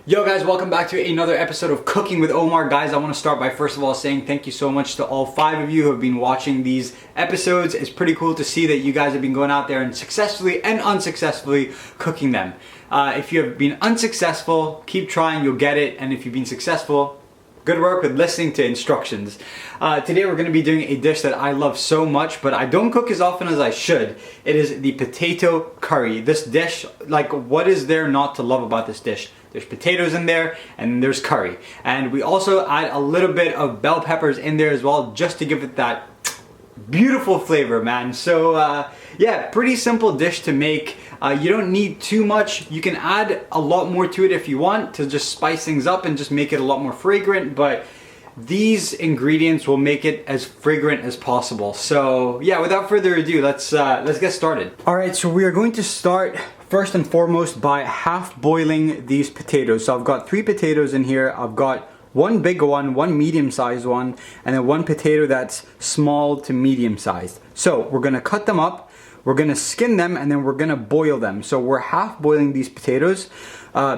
Yo guys, welcome back to another episode of Cooking with Omar. Guys, I want to start by first of all saying thank you so much to all 5 of you who have been watching these episodes. It's pretty cool to see that you guys have been going out there and successfully and unsuccessfully cooking them. If you have been unsuccessful, keep trying, you'll get it. And if you've been successful, good work with listening to instructions. Today we're going to be doing a dish that I love so much, but I don't cook as often as I should. It is the potato curry. This dish, like, what is there not to love about this dish? There's potatoes in there and there's curry. And we also add a little bit of bell peppers in there as well, just to give it that beautiful flavor, man. So yeah, pretty simple dish to make. You don't need too much. You can add a lot more to it if you want to just spice things up and just make it a lot more fragrant, but these ingredients will make it as fragrant as possible. So yeah, without further ado, let's get started. All right, so we are going to start first and foremost by half boiling these potatoes. So I've got 3 potatoes in here. I've got one big one, one medium-sized one, and then one potato that's small to medium-sized. So we're gonna cut them up, we're gonna skin them, and then we're gonna boil them. So we're half boiling these potatoes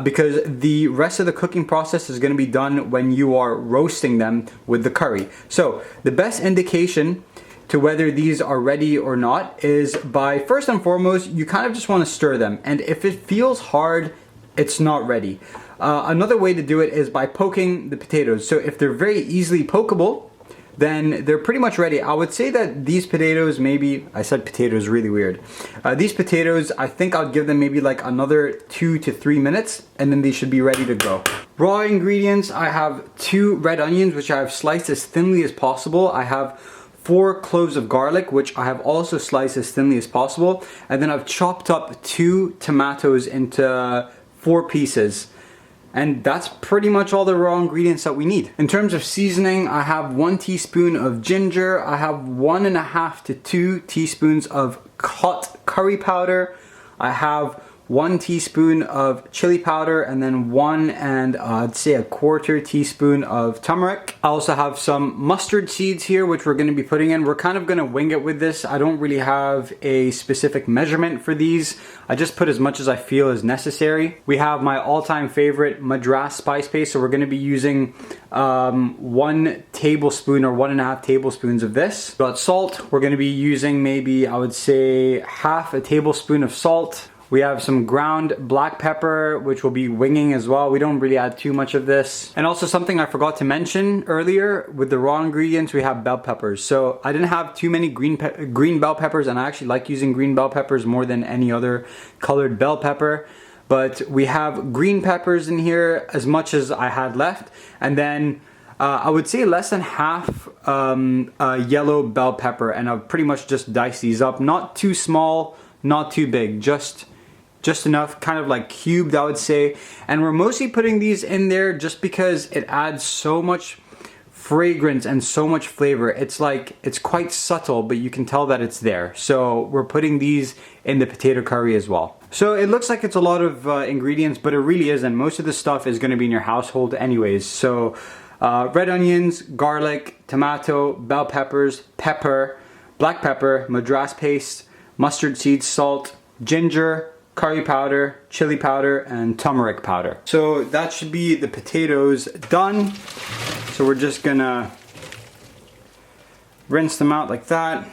because the rest of the cooking process is gonna be done when you are roasting them with the curry. So the best indication to whether these are ready or not is by, first and foremost, you kind of just want to stir them, and if it feels hard, it's not ready. Another way to do it is by poking the potatoes. So if they're very easily pokeable, then they're pretty much ready. I would say that these potatoes, maybe, I said potatoes really weird. These potatoes, I think I'll give them maybe like another 2 to 3 minutes, and then they should be ready to go. Raw ingredients, I have 2 red onions, which I have sliced as thinly as possible. I have 4 cloves of garlic, which I have also sliced as thinly as possible. And then I've chopped up 2 tomatoes into 4 pieces. And that's pretty much all the raw ingredients that we need. In terms of seasoning, I have 1 teaspoon of ginger. I have 1.5 to 2 teaspoons of hot curry powder. I have 1 teaspoon of chili powder, and then 1 and I'd say a 1/4 teaspoon of turmeric. I also have some mustard seeds here, which we're going to be putting in. We're kind of going to wing it with this. I don't really have a specific measurement for these. I just put as much as I feel is necessary. We have my all-time favorite Madras spice paste, so we're going to be using 1 tablespoon or 1.5 tablespoons of this. Got salt. We're going to be using maybe, I would say, 1/2 tablespoon of salt. We have some ground black pepper, which we'll be winging as well. We don't really add too much of this. And also something I forgot to mention earlier, with the raw ingredients, we have bell peppers. So I didn't have too many green bell peppers, and I actually like using green bell peppers more than any other colored bell pepper. But we have green peppers in here, as much as I had left. And then I would say less than half yellow bell pepper, and I've pretty much just diced these up. Not too small, not too big, just enough, kind of like cubed, I would say. And we're mostly putting these in there just because it adds so much fragrance and so much flavor. It's like, it's quite subtle, but you can tell that it's there. So we're putting these in the potato curry as well. So it looks like it's a lot of ingredients, but it really isn't. Most of the stuff is going to be in your household anyways. So red onions, garlic, tomato, bell peppers, pepper, black pepper, Madras paste, mustard seeds, salt, ginger, curry powder, chili powder, and turmeric powder. So that should be the potatoes done. So we're just gonna rinse them out like that.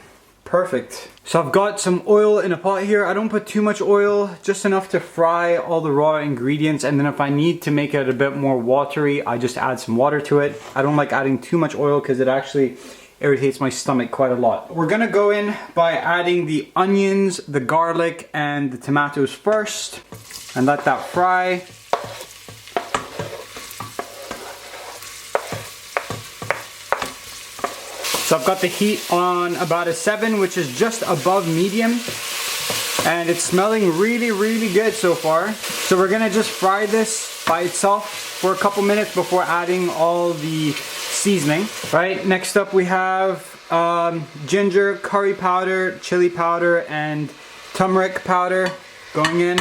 Perfect. So I've got some oil in a pot here. I don't put too much oil, just enough to fry all the raw ingredients, and then if I need to make it a bit more watery, I just add some water to it. I don't like adding too much oil because it actually irritates my stomach quite a lot. We're gonna go in by adding the onions, the garlic, and the tomatoes first, and let that fry. So I've got the heat on about a 7, which is just above medium, and it's smelling really, really good so far. So we're gonna just fry this by itself for a couple minutes before adding all the seasoning. Right, next up we have ginger, curry powder, chili powder, and turmeric powder going in,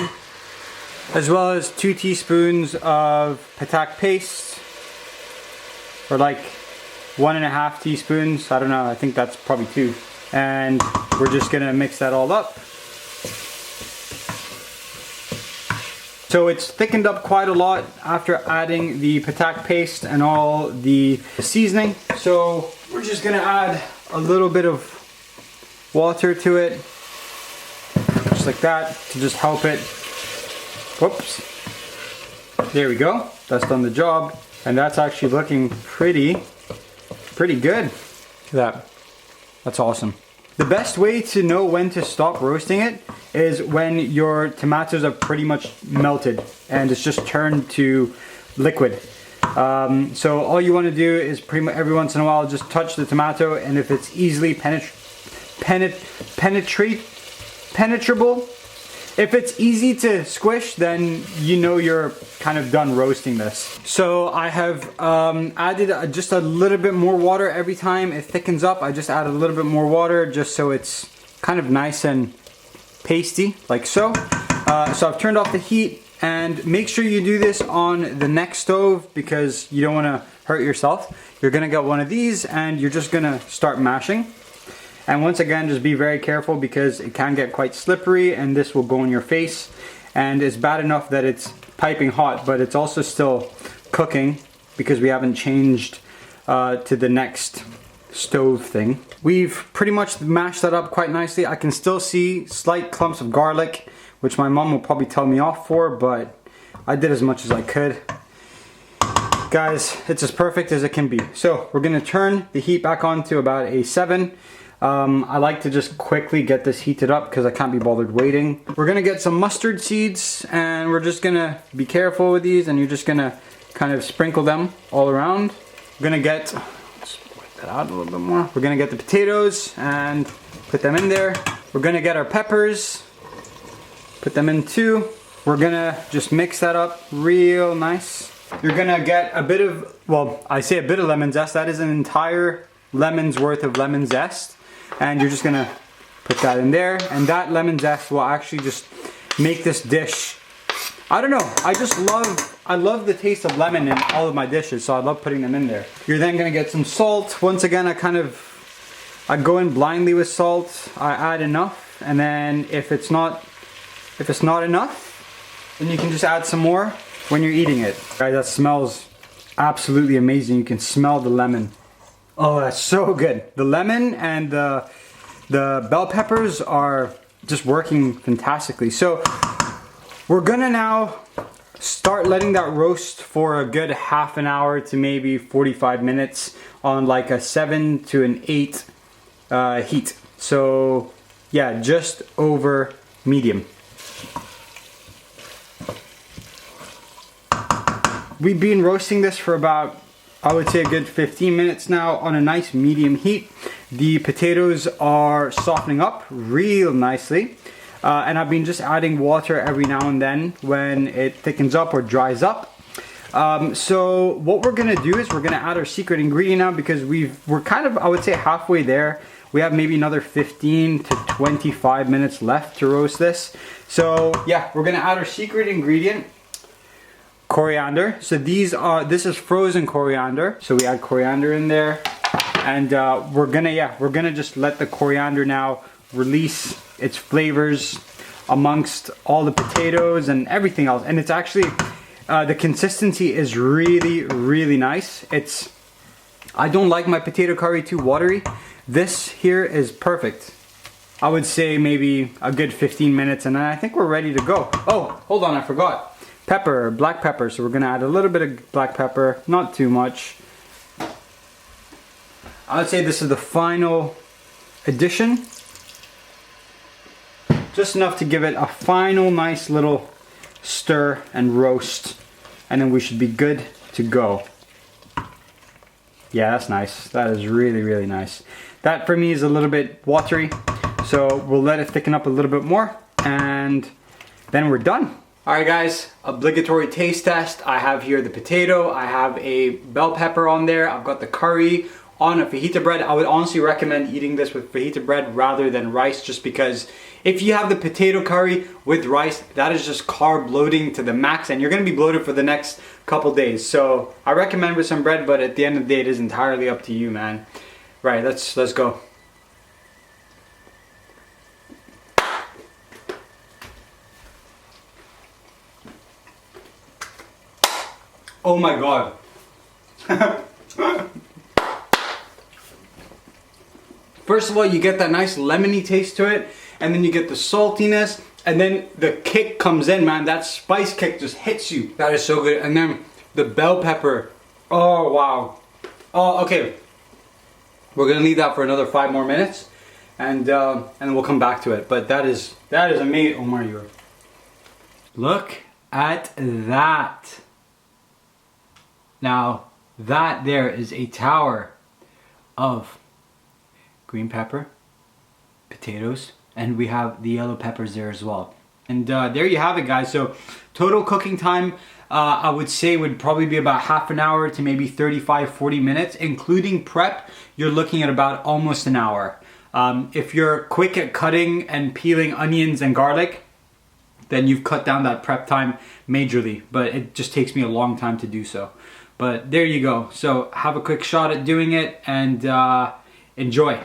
as well as 2 teaspoons of patak paste, or like 1.5 teaspoons. I don't know, I think that's probably 2. And we're just gonna mix that all up. So it's thickened up quite a lot after adding the patak paste and all the seasoning. So we're just gonna add a little bit of water to it, just like that, to just help it. Whoops. There we go. That's done the job. And that's actually looking pretty good. Look at that. That's awesome. The best way to know when to stop roasting it is when your tomatoes are pretty much melted and it's just turned to liquid. So all you want to do is pretty much every once in a while just touch the tomato, and if it's easily penetrable, if it's easy to squish, then you know you're kind of done roasting this. So I have added just a little bit more water every time it thickens up. I just add a little bit more water just so it's kind of nice and pasty, like so. So I've turned off the heat, and make sure you do this on the next stove because you don't want to hurt yourself. You're gonna get one of these and you're just gonna start mashing. And once again, just be very careful because it can get quite slippery and this will go in your face. And it's bad enough that it's piping hot, but it's also still cooking because we haven't changed to the next stove thing. We've pretty much mashed that up quite nicely. I can still see slight clumps of garlic, which my mom will probably tell me off for, but I did as much as I could. Guys, it's as perfect as it can be. So we're gonna turn the heat back on to about a 7. I like to just quickly get this heated up because I can't be bothered waiting. We're gonna get some mustard seeds and we're just gonna be careful with these, and you're just gonna kind of sprinkle them all around. We're gonna get, let's wipe that out a little bit more. We're gonna get the potatoes and put them in there. We're gonna get our peppers, put them in too. We're gonna just mix that up real nice. You're gonna get a bit of, well, I say a bit of lemon zest. That is an entire lemon's worth of lemon zest. And you're just gonna put that in there, and that lemon zest will actually just make this dish, I don't know, I love the taste of lemon in all of my dishes, so I love putting them in there. You're then gonna get some salt. Once again, I go in blindly with salt. I add enough, and then if it's not enough, then you can just add some more when you're eating it. Guys, that smells absolutely amazing. You can smell the lemon. Oh, that's so good. The lemon and the bell peppers are just working fantastically. So we're gonna now start letting that roast for a good half an hour to maybe 45 minutes on like a 7 to an 8 heat. So yeah, just over medium. We've been roasting this for about, I would say, a good 15 minutes now on a nice medium heat. The potatoes are softening up real nicely. And I've been just adding water every now and then when it thickens up or dries up. So what we're gonna do is we're gonna add our secret ingredient now because we're kind of, I would say, halfway there. We have maybe another 15 to 25 minutes left to roast this. So yeah, we're gonna add our secret ingredient. Coriander. So this is frozen coriander. So we add coriander in there, and we're gonna just let the coriander now release its flavors amongst all the potatoes and everything else. And it's actually the consistency is really nice. I don't like my potato curry too watery. This here is perfect. I would say maybe a good 15 minutes, and then I think we're ready to go. Oh, hold on, I forgot. Pepper, black pepper. So we're gonna add a little bit of black pepper, not too much. I would say this is the final addition. Just enough to give it a final nice little stir and roast, and then we should be good to go. Yeah, that's nice. That is really nice. That for me is a little bit watery, so we'll let it thicken up a little bit more, and then we're done. Alright guys, obligatory taste test. I have here the potato, I have a bell pepper on there, I've got the curry on a fajita bread. I would honestly recommend eating this with fajita bread rather than rice, just because if you have the potato curry with rice, that is just carb loading to the max, and you're going to be bloated for the next couple days. So I recommend with some bread, but at the end of the day, it is entirely up to you, man. Right, let's go. Oh my god. First of all, you get that nice lemony taste to it, and then you get the saltiness, and then the kick comes in, man. That spice kick just hits you. That is so good. And then the bell pepper. Oh, wow. Oh, okay. We're gonna leave that for another 5 more minutes, and we'll come back to it. But that is amazing. Omar, you're. Look at that. Now, that there is a tower of green pepper, potatoes, and we have the yellow peppers there as well. And there you have it, guys. So total cooking time, I would say, would probably be about half an hour to maybe 35-40 minutes, including prep. You're looking at about almost an hour. If you're quick at cutting and peeling onions and garlic, then you've cut down that prep time majorly, but it just takes me a long time to do so. But there you go. So have a quick shot at doing it, and enjoy.